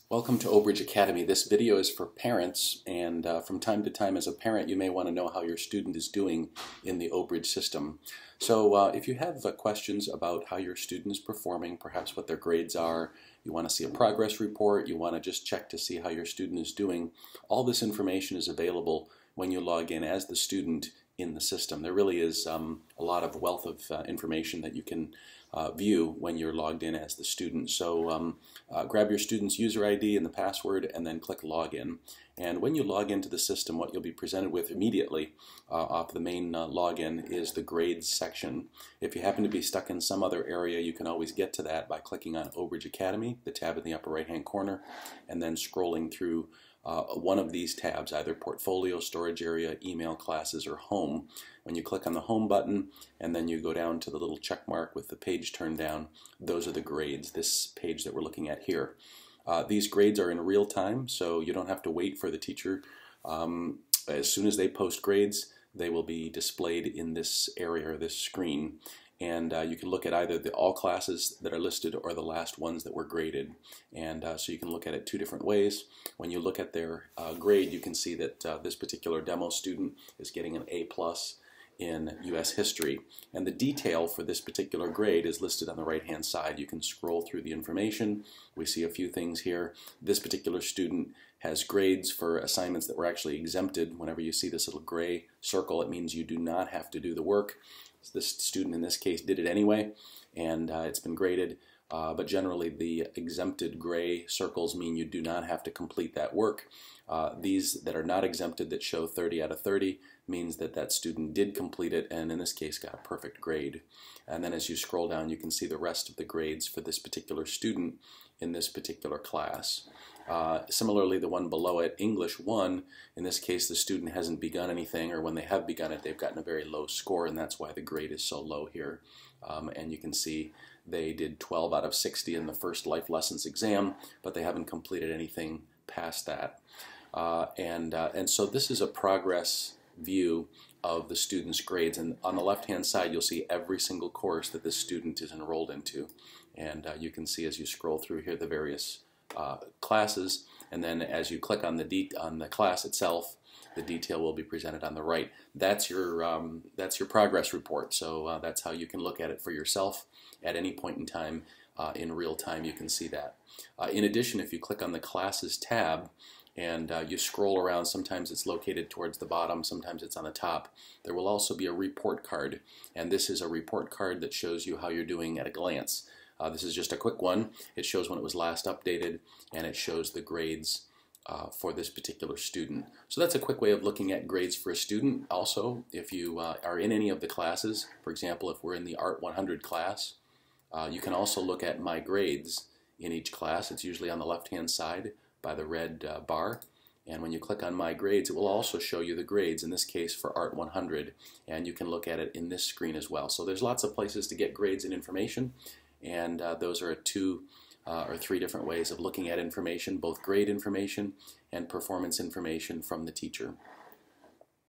Welcome to Obridge Academy. This video is for parents, and from time to time as a parent you may want to know how your student is doing in the Obridge system. So if you have questions about how your student is performing, perhaps what their grades are, you want to see a progress report, you want to just check to see how your student is doing, all this information is available when you log in as the student in the system. There really is a lot of wealth of information that you can view when you're logged in as the student. So grab your student's user ID and the password and then click login. And when you log into the system, what you'll be presented with immediately off the main login is the grades section. If you happen to be stuck in some other area, you can always get to that by clicking on Obridge Academy, the tab in the upper right hand corner, and then scrolling through one of these tabs, either Portfolio, Storage Area, Email, Classes, or Home. When you click on the Home button and then you go down to the little check mark with the page turned down, those are the grades, this page that we're looking at here. These grades are in real time, so you don't have to wait for the teacher. As soon as they post grades, they will be displayed in this area or this screen. And you can look at either all classes that are listed or the last ones that were graded. And so you can look at it two different ways. When you look at their grade, you can see that this particular demo student is getting an A+ in U.S. history. And the detail for this particular grade is listed on the right-hand side. You can scroll through the information. We see a few things here. This particular student has grades for assignments that were actually exempted. Whenever you see this little gray circle, it means you do not have to do the work. This student in this case did it anyway, and it's been graded. But generally the exempted gray circles mean you do not have to complete that work. These that are not exempted, that show 30 out of 30, means that that student did complete it and in this case got a perfect grade. And then as you scroll down, you can see the rest of the grades for this particular student in this particular class. Similarly, the one below it, English 1, in this case the student hasn't begun anything, or when they have begun it they've gotten a very low score, and that's why the grade is so low here. And you can see they did 12 out of 60 in the first life lessons exam, but they haven't completed anything past that. And so this is a progress view of the student's grades, and on the left hand side you'll see every single course that this student is enrolled into, and you can see as you scroll through here the various classes, and then as you click on the class itself, the detail will be presented on the right. That's your progress report. So that's how you can look at it for yourself at any point in time. In real time you can see that. In addition, if you click on the classes tab and you scroll around, sometimes it's located towards the bottom, sometimes it's on the top. There will also be a report card, and this is a report card that shows you how you're doing at a glance. This is just a quick one. It shows when it was last updated, and it shows the grades for this particular student. So that's a quick way of looking at grades for a student. Also, if you are in any of the classes, for example, if we're in the Art 100 class, you can also look at My Grades in each class. It's usually on the left-hand side by the red bar. And when you click on My Grades, it will also show you the grades, in this case for Art 100, and you can look at it in this screen as well. So there's lots of places to get grades and information, and those are two or three different ways of looking at information, both grade information and performance information from the teacher.